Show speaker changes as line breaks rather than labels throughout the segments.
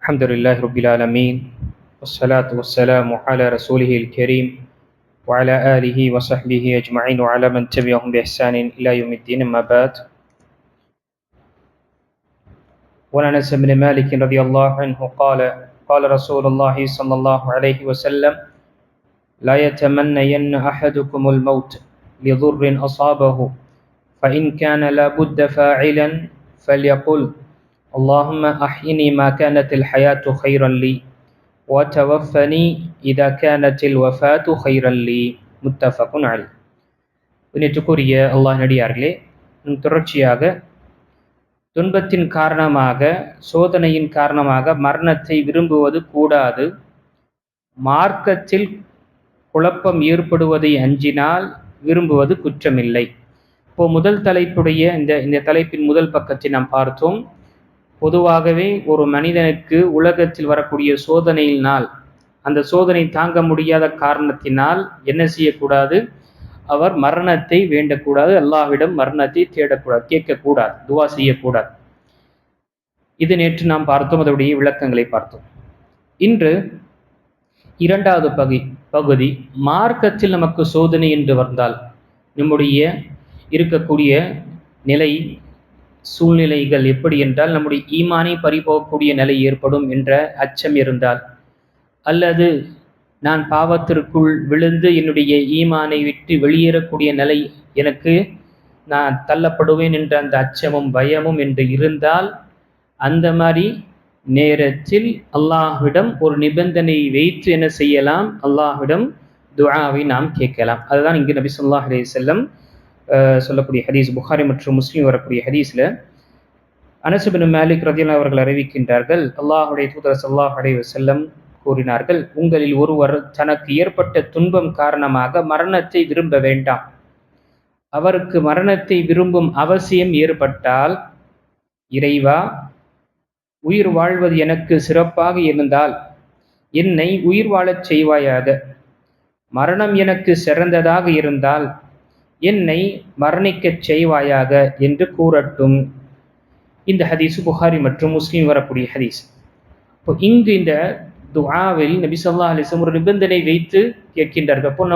الحمد لله رب العالمين والصلاة والسلام على رسوله الكريم وعلى آله وصحبه أجمعين وعلى من تبعهم بإحسان إلى يوم الدين أما بعد. وعن أنس بن مالك رضي الله عنه قال رسول الله صلى الله عليه وسلم: لا يتمنين أحدكم الموت لضر أصابه فإن كان لا بد فاعلا فليقل: اللهم أحيني ما كانت الحياة خيرا لي وتوفني إذا كانت الوفاة خيرا لي. متفق عليه. புண்ணியத்துக்குரிய அல்லாஹ் நடிகார்களே, தொடர்ச்சியாக துன்பத்தின் காரணமாக, சோதனையின் காரணமாக மரணத்தை விரும்புவது கூடாது. மார்க்கத்தில் குழப்பம் ஏற்படுவதை அஞ்சினால் விரும்புவது குற்றமில்லை. இப்போ முதல் தலைப்புடைய இந்த தலைப்பின் முதல் பக்கத்தை நாம் பார்த்தோம். பொதுவாகவே ஒரு மனிதனுக்கு உலகத்தில் வரக்கூடிய சோதனையினால், அந்த சோதனை தாங்க முடியாத காரணத்தினால் என்ன செய்யக்கூடாது? அவர் மரணத்தை வேண்டக்கூடாது, அல்லாஹ்விடம் மரணத்தை தேடக்கூடாது, கேட்கக்கூடாது, துவா செய்யக்கூடாது. இது நேற்று நாம் பார்த்தோம், அதனுடைய விளக்கங்களை பார்த்தோம். இன்று இரண்டாவது பகுதி மார்க்கத்தில் நமக்கு சோதனை என்று வந்தால், நம்முடைய இருக்கக்கூடிய நிலை சூழ்நிலைகள் எப்படி என்றால், நம்முடைய ஈமானை பறிபோகக்கூடிய நிலை ஏற்படும் என்ற அச்சம் இருந்தால், அல்லது நான் பாவத்திற்குள் விழுந்து என்னுடைய ஈமானை விட்டு வெளியேறக்கூடிய நிலை எனக்கு நான் தள்ளப்படுவேன் என்ற அந்த அச்சமும் பயமும் என்று இருந்தால், அந்த மாதிரி நேரத்தில் அல்லாஹ்விடம் ஒரு நிபந்தனை வைத்து என்ன செய்யலாம்? அல்லாஹ்விடம் துஆவை நாம் கேட்கலாம். அதுதான் இங்கு நபி ஸல்லல்லாஹு அலைஹி வஸல்லம் சொல்லக்கூடிய ஹதீஸ், புகாரி மற்றும் முஸ்லிம் வரக்கூடிய ஹதீஸ்ல அனஸ் பின் மாலிக் ரலியல்லாஹு அவர்கள் அறிவிக்கின்றார்கள், அல்லாஹ்வுடைய தூதர் ஸல்லல்லாஹு அலைஹி வஸல்லம் கூறினார்கள், உங்களில் ஒருவர் தனக்கு ஏற்பட்ட துன்பம் காரணமாக மரணத்தை விரும்ப வேண்டாம். அவருக்கு மரணத்தை விரும்பும் அவசியம் ஏற்பட்டால், இறைவா, உயிர் வாழ்வது எனக்கு சிறப்பாக இருந்தால் என்னை உயிர் வாழச் செய்வாயாக. மரணம் எனக்கு சிறந்ததாக இருந்தால் என்னை மரணிக்கச் செய்வாயாக என்று கூறட்டும். இந்த ஹதீஸ் புகாரி மற்றும் முஸ்லிம் வரக்கூடிய ஹதீஸ். இப்போ இங்கு இந்த துஆவில் நபி ஸல்லல்லாஹு அலைஹி வஸல்லம் ஒரு நிபந்தனை வைத்து கேட்கின்றார்கள். அப்போ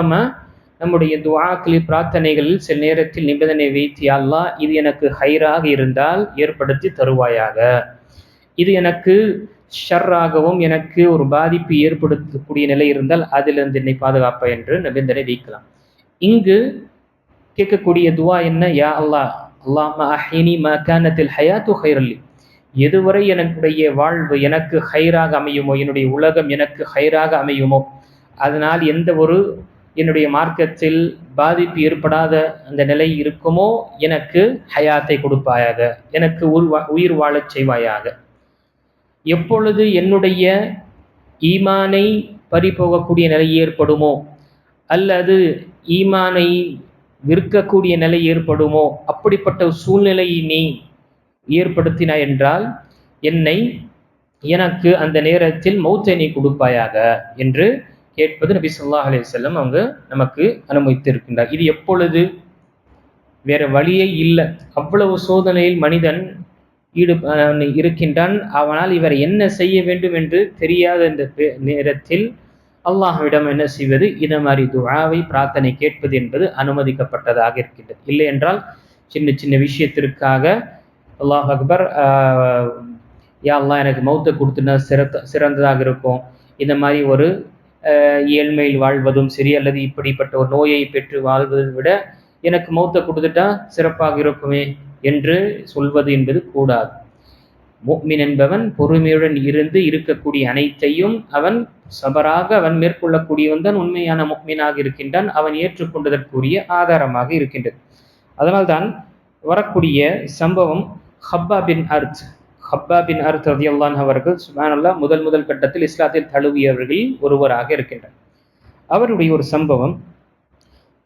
நம்முடைய துஆக்களில், பிரார்த்தனைகளில் சில நேரத்தில் நிபந்தனை வைத்து, யா அல்லாஹ், இது எனக்கு ஹைராக இருந்தால் ஏற்படுத்தி தருவாயாக, இது எனக்கு ஷர்ராகவும் எனக்கு ஒரு பாதிப்பு ஏற்படுத்தக்கூடிய நிலை இருந்தால் அதிலிருந்து என்னை பாதுகாப்பா என்று நிபந்தனை வைக்கலாம். இங்கு கேட்கக்கூடிய துவா என்ன? யா அல்லாஹ், அல்லாஹ்ம அஹ்யினி மா கானத்தில் ஹயாத்து கைரன் லி, எதுவரை என்னுடைய வாழ்வு எனக்கு ஹைராக அமையுமோ, என்னுடைய உலகம் எனக்கு ஹைராக அமையுமோ, அதனால் எந்த ஒரு என்னுடைய மார்க்கத்தில் பாதிப்பு ஏற்படாத அந்த நிலை இருக்குமோ, எனக்கு ஹயாத்தை கொடுப்பாயாக, எனக்கு உயிர் வாழச் செய்வாயாக. எப்பொழுது என்னுடைய ஈமானை பறிபோகக்கூடிய நிலை ஏற்படுமோ, அல்லது ஈமானை விற்கக்கூடிய நிலை ஏற்படுமோ, அப்படிப்பட்ட சூழ்நிலையை நீ ஏற்படுத்தினாய் என்றால் எனக்கு அந்த நேரத்தில் மௌத்தை நீ கொடுப்பாயாக என்று கேட்பது நபி ஸல்லல்லாஹு அலைஹி வஸல்லம் அவங்க நமக்கு அனுமதித்து இருக்கின்றார். இது எப்பொழுது? வேற வழியே இல்லை. அவ்வளவு சோதனையில் மனிதன் இருக்கின்றான். அவனால் இவர் என்ன செய்ய வேண்டும் என்று தெரியாத இந்த நேரத்தில் அல்லாஹ்விடம் என்ன செய்வது? இந்த மாதிரி துஆவை, பிரார்த்தனை கேட்பது என்பது அனுமதிக்கப்பட்டதாக இருக்கின்றது. இல்லை என்றால் சின்ன சின்ன விஷயத்திற்காக அல்லாஹ் அக்பர், யா அல்லாஹ், எனக்கு மௌத்தை கொடுத்துனா சிறந்ததாக இருக்கும், இந்த மாதிரி ஒரு ஏழ்மையில் வாழ்வதும் சரி, அல்லது இப்படிப்பட்ட ஒரு நோயை பெற்று வாழ்வதை விட எனக்கு மௌத்தை கொடுத்துட்டா சிறப்பாக இருக்குமே என்று சொல்வது என்பது கூடாது. முஃமின் என்பவன் பொறுமையுடன் இருந்து இருக்கக்கூடிய அனைத்தையும் அவன் சபராக அவன் மேற்கொள்ளக்கூடியவன் தான் உண்மையான முஃமினாக இருக்கின்றான். அவன் ஏற்றுக்கொண்டதற்குரிய ஆதாரமாக இருக்கின்றது. அதனால்தான் வரக்கூடிய சம்பவம் ஹப்பா பின் அர்த் ரலியல்லாஹு அன்ஹு அவர்கள் சுப்ஹானல்லாஹ் முதல் கட்டத்தில் இஸ்லாத்தில் தழுவியவர்களில் ஒருவராக இருக்கின்றார். அவருடைய ஒரு சம்பவம்,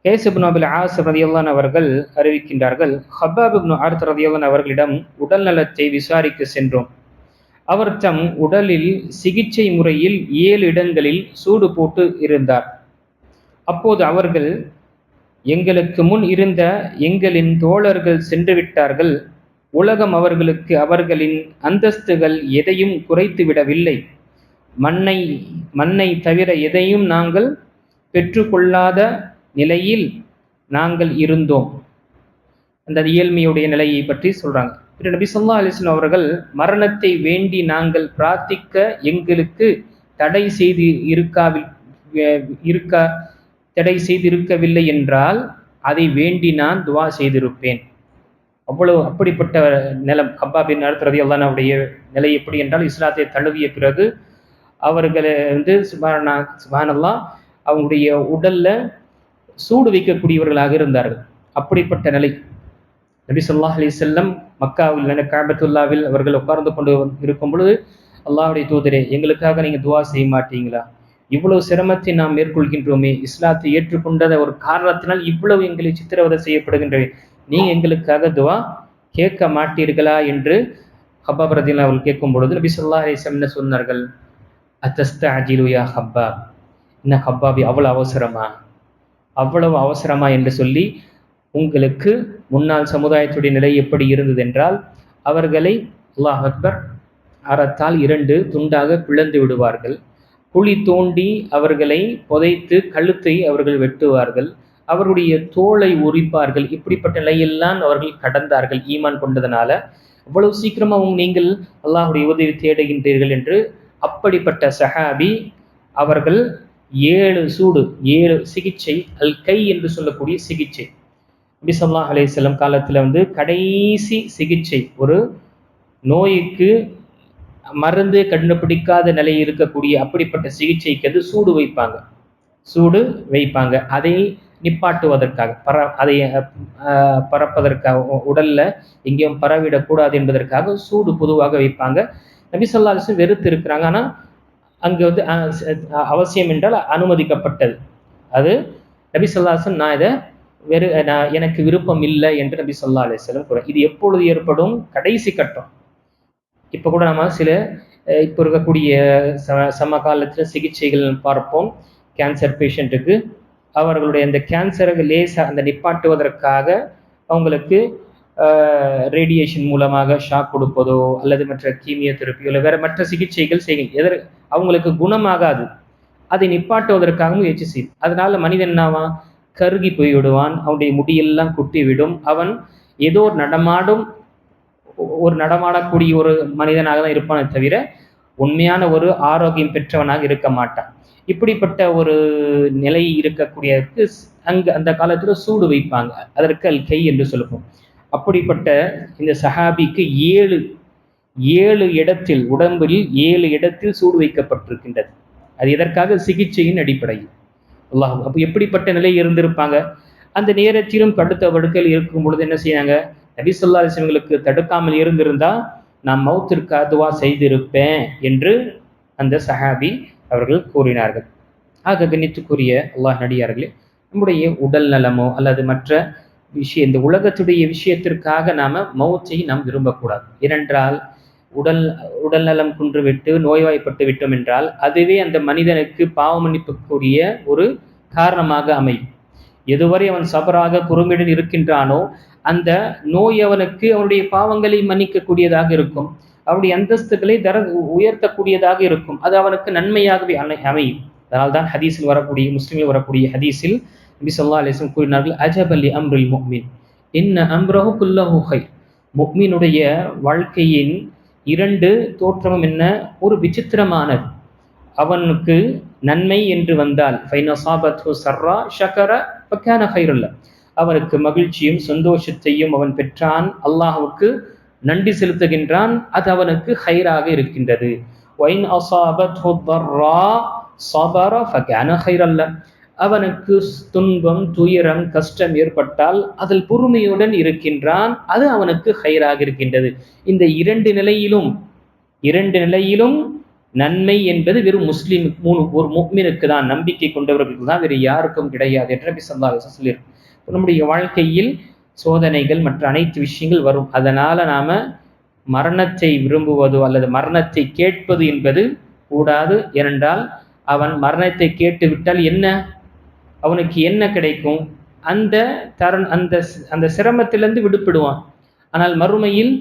கைஸ் இப்னு அபில் ஆஸ் ரலியல்லாஹு அன்ஹு அவர்கள் அறிவிக்கின்றார்கள், ஹப்பாப் இப்னு அர்த் ரலியல்லாஹு அன்ஹு அவர்களிடம் உடல் நலத்தை விசாரிக்க சென்றோம். அவர் தம் உடலில் சிகிச்சை முறையில் 7 இடங்களில் சூடு போட்டு இருந்தார். அப்போது அவர்கள், எங்களுக்கு முன் இருந்த எங்களின் தோழர்கள் சென்று விட்டார்கள், உலகம் அவர்களுக்கு அவர்களின் அந்தஸ்துகள் எதையும் குறைத்து விடவில்லை. மண்ணை தவிர எதையும் நாங்கள் பெற்றுக்கொள்ளாத நிலையில் நாங்கள் இருந்தோம். அந்த இயல்மையுடைய நிலையை பற்றி சொல்றாங்க. நபி ஸல்லல்லாஹு அலைஹி வஸல்லம் அவர்கள் மரணத்தை வேண்டி நாங்கள் பிரார்த்திக்க எங்களுக்கு தடை செய்திருக்கவில்லை என்றால் அதை வேண்டி நான் துவா செய்திருப்பேன். அப்படிப்பட்ட நிலம் கப்பாப் பின் அர்த் ரலியல்லாஹு அன்ஹுடைய நிலை எப்படி என்றால், இஸ்லாத்தை தழுவிய பிறகு அவர்களை சுப்ஹானல்லாஹ் அவங்களுடைய உடல்ல சூடு வைக்கக்கூடியவர்களாக இருந்தார்கள். அப்படிப்பட்ட நிலை. நபி ஸல்லல்லாஹு அலைஹி வஸல்லம் மக்காவில் கஅபத்துல்லாவில் அவர்கள் உட்கார்ந்து கொண்டு இருக்கும் பொழுது, அல்லாஹ்வுடைய தூதரே, எங்களுக்காக நீங்க துவா செய்ய மாட்டீங்களா? இவ்வளவு சிரமத்தை நாம் மேற்கொள்கின்றோமே, இஸ்லாத்தை ஏற்றுக்கொண்டத ஒரு காரணத்தினால் இவ்வளவு எங்களை சித்திரவதை செய்யப்படுகின்றன, நீங்க எங்களுக்காக துவா கேட்க மாட்டீர்களா என்று ஹப்பாப் ரலியல்லாஹு அவர்கள் கேட்கும் பொழுது நபி ஸல்லல்லாஹு அலைஹி வஸல்லம் என்ன சொன்னார்கள்? அத்தஸ்தஅஜிலு யா ஹப்பாப், என்ன ஹப்பாபி அவ்வளவு அவசரமா என்று சொல்லி, உங்களுக்கு முன்னாள் சமுதாயத்துடைய நிலை எப்படி இருந்தது என்றால், அவர்களை அல்லாஹ் அக்பர் அறத்தால் 2 துண்டாக பிளந்து விடுவார்கள். குழி தோண்டி அவர்களை புதைத்து கழுத்தை அவர்கள் வெட்டுவார்கள், அவருடைய தோலை உரிப்பார்கள். இப்படிப்பட்ட நிலையெல்லாம் அவர்கள் கடந்தார்கள் ஈமான் கொண்டதனால. இவ்வளவு சீக்கிரமா நீங்கள் அல்லாஹுடைய உதவி தேடுகின்றீர்கள் என்று. அப்படிப்பட்ட சஹாபி அவர்கள் 7 சிகிச்சை, அல் கை என்று சொல்லக்கூடிய சிகிச்சை, நபி ஸல்லல்லாஹு அலைஹி வஸல்லம் காலத்தில் கடைசி சிகிச்சை, ஒரு நோய்க்கு மருந்து கண்டுபிடிக்காத நிலை இருக்கக்கூடிய அப்படிப்பட்ட சிகிச்சைக்கு சூடு வைப்பாங்க. அதை நிப்பாட்டுவதற்காக, அதை பரப்பதற்காக, உடல்ல எங்கேயும் பரவிடக்கூடாது என்பதற்காக சூடு பொதுவாக வைப்பாங்க. நபி ஸல்லல்லாஹு அலைஹி வஸல்லம் வெறுத்து இருக்கிறாங்க. ஆனால் அங்கே அவசியம் என்றால் அனுமதிக்கப்பட்டது. அது நபி ஸல்லல்லாஹு அலைஹி வஸல்லம் எனக்கு விருப்பம் இல்லை என்று நபி ஸல்லல்லாஹு அலைஹி வஸல்லம் கூற. இது எப்பொழுது ஏற்படும்? கடைசி கட்டம். இப்போ கூட நம்ம இப்போ இருக்கக்கூடிய சமகாலத்தில் சிகிச்சைகள் பார்ப்போம். கேன்சர் பேஷண்ட்டுக்கு அவர்களுடைய அந்த கேன்சரை லேசாக அந்த நிப்பாட்டுவதற்காக அவங்களுக்கு ரேடியேஷன் மூலமாக ஷாக் கொடுப்பதோ அல்லது மற்ற கீமியோதெரப்பியோ இல்லை வேற மற்ற சிகிச்சைகள் செய்யும். அவங்களுக்கு குணமாகாது, அதை நிப்பாட்டுவதற்காக முயற்சி செய்யும். அதனால மனிதன் என்னவா, கருகி போய்விடுவான், அவனுடைய முடியெல்லாம் குட்டிவிடும், அவன் ஏதோ நடமாடக்கூடிய ஒரு மனிதனாக தான் இருப்பானே தவிர உண்மையான ஒரு ஆரோக்கியம் பெற்றவனாக இருக்க மாட்டான். இப்படிப்பட்ட ஒரு நிலை இருக்கக்கூடியதற்கு அந்த காலத்துல சூடு வைப்பாங்க. அதற்கு அல் கை என்று சொல்லுவோம். அப்படிப்பட்ட இந்த சஹாபிக்கு 7 இடத்தில், உடம்பில் 7 இடத்தில் சூடு வைக்கப்பட்டிருக்கின்றது. அது எதற்காக? சிகிச்சையின் அடிப்படையில். அல்லாஹ், அப்போ எப்படிப்பட்ட நிலை இருந்திருப்பாங்க? அந்த நேரத்திலும் படுத்த படுக்கையில் இருக்கும் பொழுது என்ன செய்யாங்க? நபி ஸல்லல்லாஹு அலைஹி வஸல்லம் தடுக்காமல் இருந்திருந்தா நான் மௌத்திற்கு துவா செய்திருப்பேன் என்று அந்த சஹாபி அவர்கள் கூறினார்கள். ஆக கண்ணியத்துக்குரிய அல்லாஹ் நடிகார்களே, நம்முடைய உடல் நலமோ அல்லது மற்ற இந்த உலகத்துடைய விஷயத்திற்காக மௌத்தை நாம் விரும்பக்கூடாது. ஏனென்றால் உடல் நலம் குன்றுவிட்டு நோய்வாய்ப்பட்டு விட்டோம் என்றால் அதுவே அந்த மனிதனுக்கு பாவ மன்னிப்புக்குரிய ஒரு காரணமாக அமையும். எதுவரை அவன் சபராக பொறுமையுடன் இருக்கின்றானோ அந்த நோய் அவனுக்கு அவனுடைய பாவங்களை மன்னிக்கக்கூடியதாக இருக்கும், அவனுடைய அந்தஸ்துகளை உயர்த்தக்கூடியதாக இருக்கும், அது அவனுக்கு நன்மையாகவே அமையும். அதனால்தான் ஹதீஸில் வரக்கூடிய, முஸ்லிமில் வரக்கூடிய ஹதீஸில் நபி ஸல்லல்லாஹு அலைஹி வஸல்லம் கூறினார்கள், அஜபல் லி அம்ரில் முஃமின் இன்ன அம்ரஹு குல்லஹு கைர். முஃமினுடைய வாழ்க்கையின் 2 தோற்றமும் என்ன? ஒரு விசித்திரமானது. அவனுக்கு நன்மை என்று வந்தால் ஃபைனசாபத்து சர்ரா ஷக்கர ஃபகான கைருல்ல, அவனுக்கு மகிழ்ச்சியும் சந்தோஷத்தையும் அவன் பெற்றான், அல்லாஹ்வுக்கு நன்றி செலுத்துகின்றான், அது அவனுக்கு ஹைராக இருக்கின்றது. வைன் அஸாபத்ஹு தர்ரா ஸபர ஃபகான கைரல்ல, அவனுக்கு துன்பம் துயரம் கஷ்டம் ஏற்பட்டால் அதில் பொறுமையுடன் இருக்கின்றான், அது அவனுக்கு ஹைராக இருக்கின்றது. இந்த 2 நிலையிலும் நன்மை என்பது வெறும் ஒரு முஃமினுக்கு தான், நம்பிக்கை கொண்டவர்களுக்கு தான், வேறு யாருக்கும் கிடையாது என்று நபி ஸல்லல்லாஹு அலைஹி வஸல்லம் சொல்லியிருக்கிறார். நம்முடைய வாழ்க்கையில் சோதனைகள் மற்ற அனைத்து விஷயங்கள் வரும். அதனால மரணத்தை விரும்புவதோ அல்லது மரணத்தை கேட்பது என்பது கூடாது. ஏனென்றால் அவன் மரணத்தை கேட்டு விட்டால் அவனுக்கு என்ன கிடைக்கும்? அந்த சிரமத்திலிருந்து விடுபடுவான். ஆனால் மறுமையில்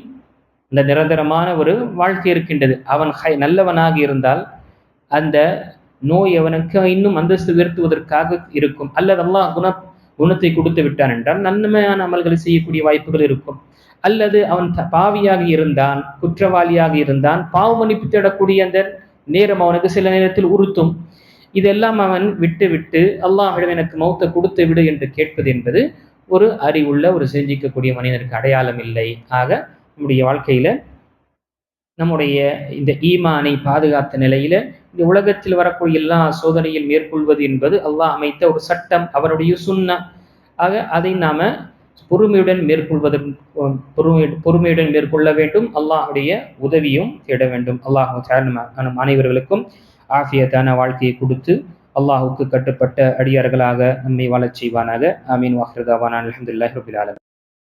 இந்த நிரந்தரமான ஒரு வாழ்க்கை இருக்கின்றது. அவன் நல்லவனாக இருந்தால் அந்த நோய் அவனுக்கு இன்னும் அந்தஸ்து உயர்த்துவதற்காக இருக்கும். அல்லது அல்லாஹ் குணத்தை கொடுத்து விட்டான் என்றால் நன்மையான அமல்களை செய்யக்கூடிய வாய்ப்புகள் இருக்கும். அல்லது அவன் பாவியாக இருந்தான், குற்றவாளியாக இருந்தான், பாவ மன்னிப்பு தேடக்கூடிய அந்த நேரம் அவனுக்கு சில நேரத்தில் உறுத்தும். இதெல்லாம் அவன் விட்டு அல்லாஹ்விடம் எனக்கு மௌத்தை கொடுத்து விடு என்று கேட்பது என்பது ஒரு அறிவுள்ள ஒரு சிந்திக்கக்கூடிய மனிதனுக்கு அடையாளம் இல்லை. ஆக நம்முடைய வாழ்க்கையில நம்முடைய இந்த ஈமானை பாதுகாத்த நிலையில இந்த உலகத்தில் வரக்கூடிய எல்லா சோதனையில் மேற்கொள்வது என்பது அல்லாஹ் அமைத்த ஒரு சட்டம், அவருடைய சுன்னா. ஆக அதை நாம பொறுமையுடன் மேற்கொள்ள வேண்டும். அல்லாஹுடைய உதவியும் தேட வேண்டும். அல்லாஹ் அனைவர்களுக்கும் ஆஃபியத்தான வாழ்க்கையை கொடுத்து அல்லாஹுக்கு கட்டுப்பட்ட அடியார்களாக நம்மை வாழச் செய்வானாக. ஆமீன். வாஹிரு தாவானா அல்ஹம்துலில்லாஹி ரப்பில் ஆலமீன்.